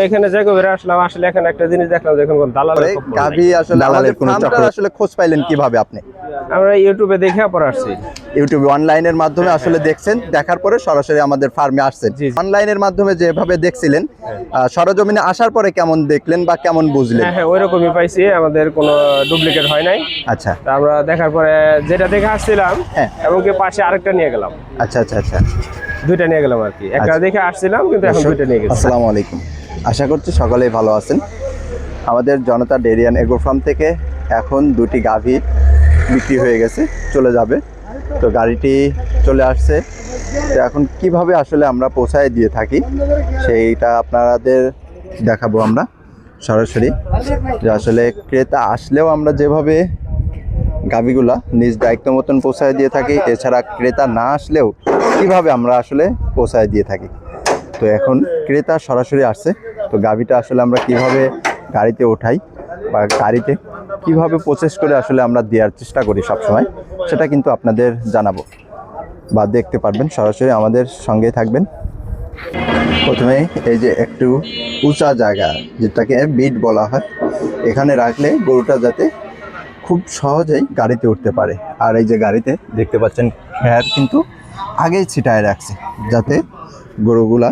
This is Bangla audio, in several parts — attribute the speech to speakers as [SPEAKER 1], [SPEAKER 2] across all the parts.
[SPEAKER 1] এখানে যে কবে আসলাম আসলে এখানে একটা জিনিস দেখলাম যে এখন দালালের
[SPEAKER 2] গাভী আসলে আমাদের ফার্মটার আসলে খোঁজ পাইলেন কিভাবে আপনি?
[SPEAKER 1] আমরা ইউটিউবে দেখে পরে আসছি।
[SPEAKER 2] ইউটিউবে অনলাইনের মাধ্যমে আসলে দেখছেন, দেখার পরে সরাসরি আমাদের ফার্মে আসছেন। অনলাইনের মাধ্যমে যেভাবে দেখছিলেন, সরজমিনে আসার পরে কেমন দেখলেন বা কেমন বুঝলেন?
[SPEAKER 1] হ্যাঁ ওইরকমই পাইছি, আমাদের কোনো ডুপ্লিকেট হয় নাই।
[SPEAKER 2] আচ্ছা,
[SPEAKER 1] আমরা দেখার পরে যেটা দেখে আসছিলাম এবং কি পাশে আরেকটা নিয়ে গেলাম।
[SPEAKER 2] আচ্ছা আচ্ছা আচ্ছা,
[SPEAKER 1] দুইটা নিয়ে গেলাম আর কি। একটা দেখে আসছিলাম কিন্তু এখন দুইটা নিয়ে গেলাম।
[SPEAKER 2] আসসালামু আলাইকুম, আশা করছি সকলেই ভালো আছেন। আমাদের জনতা ডেইরি অ্যান্ড এগ্রো ফার্ম থেকে এখন দুটি গাভী বিক্রি হয়ে গেছে, চলে যাবে। তো গাড়িটি চলে আসছে, তো এখন কিভাবে আসলে আমরা পৌঁছায় দিয়ে থাকি সেইটা আপনাদের দেখাবো আমরা সরাসরি। যে আসলে ক্রেতা আসলেও আমরা যেভাবে গাভীগুলা নিজ দায়িত্ব মতন পৌঁছায় দিয়ে থাকি, এছাড়া ক্রেতা না আসলেও কিভাবে আমরা আসলে পৌঁছায় দিয়ে থাকি। তো এখন ক্রেতা সরাসরি আসছে, তো গাভীটা আসলে আমরা কিভাবে গাড়িতে ওঠাই বা গাড়িতে কিভাবে প্রসেস করে আসলে আমরা দেওয়ার চেষ্টা করি সবসময়, সেটা কিন্তু আপনাদের জানাবো বা দেখতে পারবেন, সরাসরি আমাদের সঙ্গেই থাকবেন। প্রথমে এই যে একটু উঁচা জায়গা, যেটাকে বিট বলা হয়, এখানে রাখলে গরুটা যাতে খুব সহজেই গাড়িতে উঠতে পারে। আর এই যে গাড়িতে দেখতে পাচ্ছেন খ্যার কিন্তু আগেই ছিটায় রাখছে, যাতে গরুগুলা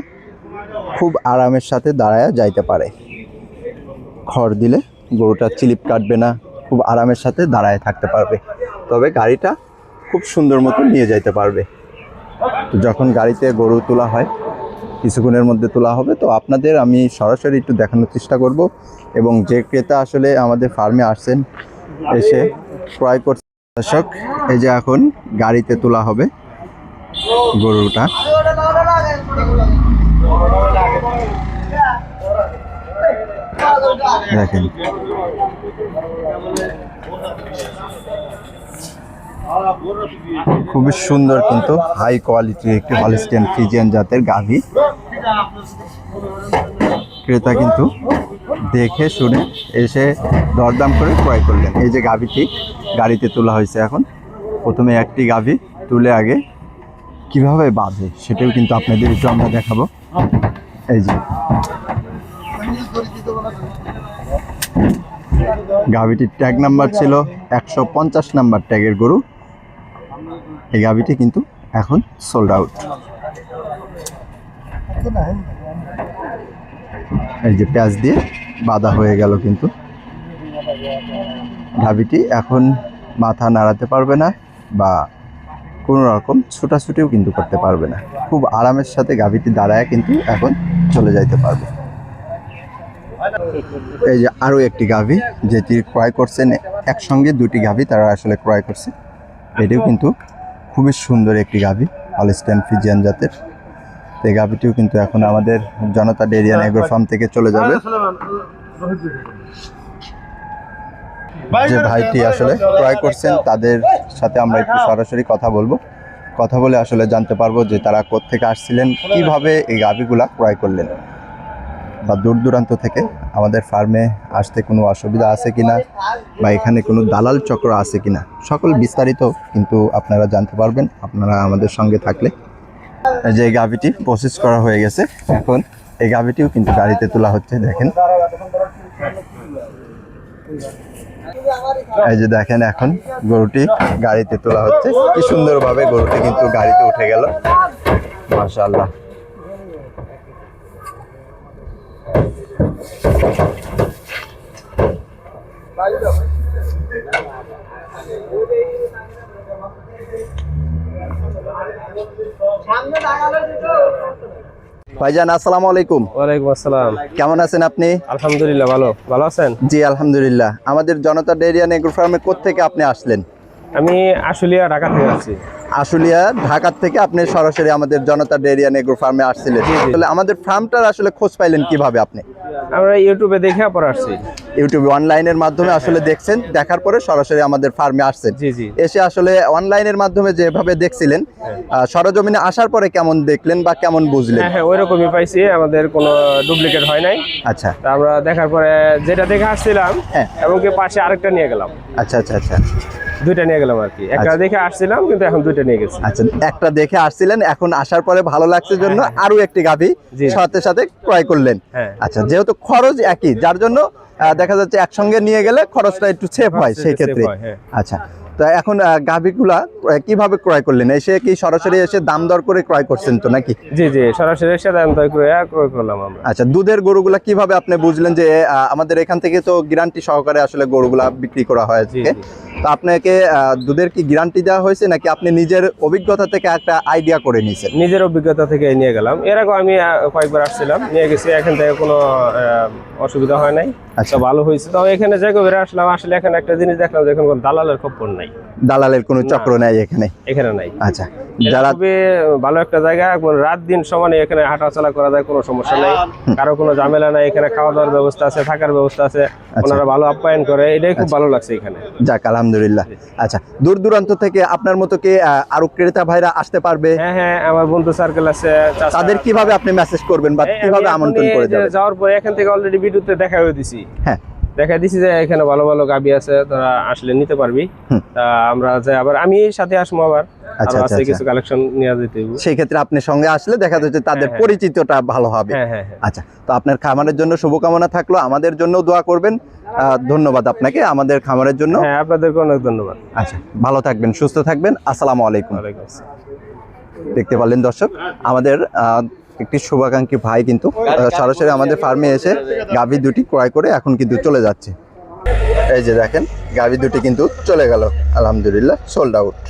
[SPEAKER 2] খুব আরামের সাথে দাঁড়ায় যাইতে পারে। খড় দিলে গরুটা চিলিপ কাটবে না, খুব আরামের সাথে দাঁড়ায় থাকতে পারবে, তবে গাড়িটা খুব সুন্দর মতো নিয়ে যাইতে পারবে। তো যখন গাড়িতে গরু তোলা হয়, কিছুক্ষণের মধ্যে তোলা হবে, তো আপনাদের আমি সরাসরি একটু দেখানোর চেষ্টা করব। এবং যে ক্রেতা আসলে আমাদের ফার্মে আসছেন, এসে ক্রয় করছে, দর্শক এই যে এখন গাড়িতে তোলা হবে গরুটা। দেখেন খুবই সুন্দর, কিন্তু হাই কোয়ালিটির একটি হলস্টেইন ফ্রিজিয়ান জাতের গাভী। ক্রেতা কিন্তু দেখে শুনে এসে দরদাম করে ক্রয় করলেন। এই যে গাভীটি গাড়িতে তোলা হয়েছে, এখন প্রথমে একটি গাভী তুলে আগে কিভাবে বাঁধে সেটাও কিন্তু আপনাদের একটু আমরা দেখাবো। এই যে গাভীটির ট্যাগ নাম্বার ছিল 150 নাম্বার ট্যাগের গরু। এই গাভীটি কিন্তু এখন সোল্ড আউট। এই যে প্যাঁচ দিয়ে বাঁধা হয়ে গেল, কিন্তু গাভীটি এখন মাথা নাড়াতে পারবে না বা কোনো রকম ছোটাছুটিও কিন্তু করতে পারবে না। খুব আরামের সাথে গাভীটি দাঁড়ায় কিন্তু এখন চলে যাইতে পারবে। এই যে আরও একটি গাভী যেটি ক্রয় করছেন, একসঙ্গে দুটি গাভী তারা আসলে ক্রয় করছে। এটিও কিন্তু খুবই সুন্দর একটি গাভী, হলস্টেইন ফ্রিজিয়ান জাতের। এই গাভীটিও কিন্তু এখন আমাদের জনতা ডেইরি অ্যান্ড এগ্রো ফার্ম থেকে চলে যাবে। যে ভাইটি আসলে ক্রয় করছেন তাদের সাথে আমরা একটু সরাসরি কথা বলবো, কথা বলে আসলে জানতে পারবো যে তারা কোত্থেকে আসছিলেন, কিভাবে এই গাভীগুলা ক্রয় করলেন, বা দূর দূরান্ত থেকে আমাদের ফার্মে আসতে কোনো অসুবিধা আছে কিনা, বা এখানে কোনো দালাল চক্র আছে কিনা, সকল বিস্তারিত কিন্তু আপনারা জানতে পারবেন আপনারা আমাদের সঙ্গে থাকলে। যে এই গাভীটি প্রসেস করা হয়ে গেছে, এখন এই গাভীটিও কিন্তু গাড়িতে তোলা হচ্ছে। দেখেন এই যে দেখেন এখন গরুটি গাড়িতে তোলা হচ্ছে, কি সুন্দরভাবে গরুটি কিন্তু গাড়িতে উঠে গেল, মাশাআল্লাহ। ভাইজান আসসালামু আলাইকুম।
[SPEAKER 1] ওয়ালাইকুম আসসালাম।
[SPEAKER 2] কেমন আছেন আপনি?
[SPEAKER 1] আলহামদুলিল্লাহ ভালো আছেন?
[SPEAKER 2] জি আলহামদুলিল্লাহ। আমাদের জনতা ডেইরি অ্যান্ড এগ্রো ফার্মে কোত্থেকে আপনি আসলেন?
[SPEAKER 1] আমি আশুলিয়া ঢাকা থেকে আসছি।
[SPEAKER 2] আশুলিয়া ঢাকা থেকে আপনি সরাসরি আমাদের জনতা ডেইরি অ্যান্ড এগ্রো ফার্মে আসছিলেন। তাহলে আমাদের ফার্মটার আসলে খোঁজ পাইলেন কিভাবে আপনি?
[SPEAKER 1] আমরা ইউটিউবে দেখে পরে আসছি।
[SPEAKER 2] ইউটিউবে অনলাইনের মাধ্যমে আসলে দেখছেন, দেখার পরে সরাসরি আমাদের ফার্মে আসছেন।
[SPEAKER 1] জি জি।
[SPEAKER 2] এসে আসলে অনলাইনের মাধ্যমে যেভাবে দেখছিলেন, সরজমিনে আসার পরে কেমন দেখলেন বা কেমন বুঝলেন?
[SPEAKER 1] হ্যাঁ ওইরকমই পাইছি, আমাদের কোনো ডুপ্লিকেট হয় নাই।
[SPEAKER 2] আচ্ছা,
[SPEAKER 1] আমরা দেখার পরে যেটা দেখে আসছিলাম এবং কি পাশে আরেকটা নিয়ে গেলাম।
[SPEAKER 2] আচ্ছা আচ্ছা আচ্ছা।
[SPEAKER 1] দুইটা নিয়ে গেলাম আর কি, একটা দেখে আসছিলাম কিন্তু এখন দুইটা নিয়ে গেছি।
[SPEAKER 2] আচ্ছা, একটা দেখে আসছিলেন, এখন আসার পরে ভালো লাগছে জন্য আরো একটি গাভী
[SPEAKER 1] জি।
[SPEAKER 2] সাথে সাথে ক্রয় করলেন।
[SPEAKER 1] হ্যাঁ।
[SPEAKER 2] আচ্ছা, যেহেতু খরচ একই, যার জন্য দেখা যাচ্ছে একসঙ্গে নিয়ে গেলে খরচটা একটু সেভ হয় সেই ক্ষেত্রে।
[SPEAKER 1] হয়, হ্যাঁ।
[SPEAKER 2] আচ্ছা, তো এখন গাভীগুলা কিভাবে ক্রয় করলেন? এসে কি সরাসরি এসে দাম দর করে ক্রয় করছেন তো নাকি?
[SPEAKER 1] জি জি, সরাসরি এসে দাম দর করে ক্রয় করলাম আমরা।
[SPEAKER 2] আচ্ছা, দুধের গরুগুলা কিভাবে আপনি বুঝলেন যে আমাদের এখান থেকে তো গ্যারান্টি সহকারে আসলে গরুগুলা বিক্রি করা হয়
[SPEAKER 1] জি,
[SPEAKER 2] আজকে, তো আপনাকে দুধের কি গ্যারান্টি দেওয়া হয়েছে নাকি আপনি নিজের অভিজ্ঞতা থেকে একটা আইডিয়া করে নিয়েছেন?
[SPEAKER 1] নিজের অভিজ্ঞতা থেকে নিয়ে গেলাম, এর আগে আমি কয়েকবার আসছিলাম, নিয়ে গেছি, এখান থেকে কোনো অসুবিধা হয় নাই।
[SPEAKER 2] আচ্ছা।
[SPEAKER 1] তো ভালো হয়েছে। তো এখানে যে বেড়ে আসলাম, আসলে এখানে একটা জিনিস দেখলাম যে এখানে কোনো দালালের খপ্পর নাই,
[SPEAKER 2] দালালের কোনো চক্র নেই এখানে?
[SPEAKER 1] এখানে নাই।
[SPEAKER 2] আচ্ছা,
[SPEAKER 1] এটা
[SPEAKER 2] যারা
[SPEAKER 1] খুবই ভালো একটা জায়গা, একবার রাত দিন সমানে এখানে হাঁটাচলা করা যায়, কোনো সমস্যা নেই, কারো কোনো ঝামেলা নাই, এখানে খাওয়া দাওয়ার ব্যবস্থা আছে, থাকার ব্যবস্থা আছে, ওনারা ভালো আপ্যায়ন করে, এটাই খুব ভালো লাগছে এখানে।
[SPEAKER 2] যাক, আলহামদুলিল্লাহ। আচ্ছা, দূর দূরান্ত থেকে আপনার মতো কি আরো ক্রেতা ভাইরা আসতে পারবে?
[SPEAKER 1] হ্যাঁ হ্যাঁ, আমার বন্ধু সার্কেল আছে, চাচা।
[SPEAKER 2] তাদের কিভাবে আপনি মেসেজ করবেন বা
[SPEAKER 1] এই আমি
[SPEAKER 2] কিভাবে আমন্ত্রণ
[SPEAKER 1] এখনই
[SPEAKER 2] করে
[SPEAKER 1] যে
[SPEAKER 2] যাবেন?
[SPEAKER 1] যাওয়ার পরে এখান থেকে অলরেডি ভিডিওতে দেখা হয়ে দিছি,
[SPEAKER 2] হ্যাঁ,
[SPEAKER 1] দেখা দিছি যে এখানে ভালো ভালো গাবি আছে, তোরা আসলে নিতে পারবি। তা আমরা যে আবার আমি সাথে আসবো, আবার
[SPEAKER 2] আচ্ছা,
[SPEAKER 1] আরো
[SPEAKER 2] আচ্ছা,
[SPEAKER 1] আছে
[SPEAKER 2] আচ্ছা।
[SPEAKER 1] কিছু কালেকশন নিয়ে যেতে হবে।
[SPEAKER 2] সেই ক্ষেত্রে আপনি সঙ্গে আসলে দেখা যাচ্ছে তাদের
[SPEAKER 1] হ্যাঁ।
[SPEAKER 2] পরিচিতটা ভালো হবে।
[SPEAKER 1] হ্যাঁ হ্যাঁ হ্যাঁ।
[SPEAKER 2] আচ্ছা, তো আপনার খামারের জন্য শুভকামনা থাকলো, আমাদের জন্য দোয়া করবেন। ধন্যবাদ আপনাকে আমাদের খামারের জন্য।
[SPEAKER 1] হ্যাঁ, আপনাদেরকে অনেক ধন্যবাদ।
[SPEAKER 2] আচ্ছা, ভালো থাকবেন, সুস্থ থাকবেন। আসসালামু আলাইকুম।
[SPEAKER 1] ওয়ালাইকুম আসসালাম।
[SPEAKER 2] দেখতে পারলেন দর্শক, আমাদের একটি শুভাকাঙ্ক্ষী ভাই কিন্তু সরাসরি আমাদের ফার্মে এসে গাভী দুটি ক্রয় করে এখন কিন্তু চলে যাচ্ছে। এই যে দেখেন, গাভী দুটি কিন্তু চলে গেল, আলহামদুলিল্লাহ, সোল্ড আউট।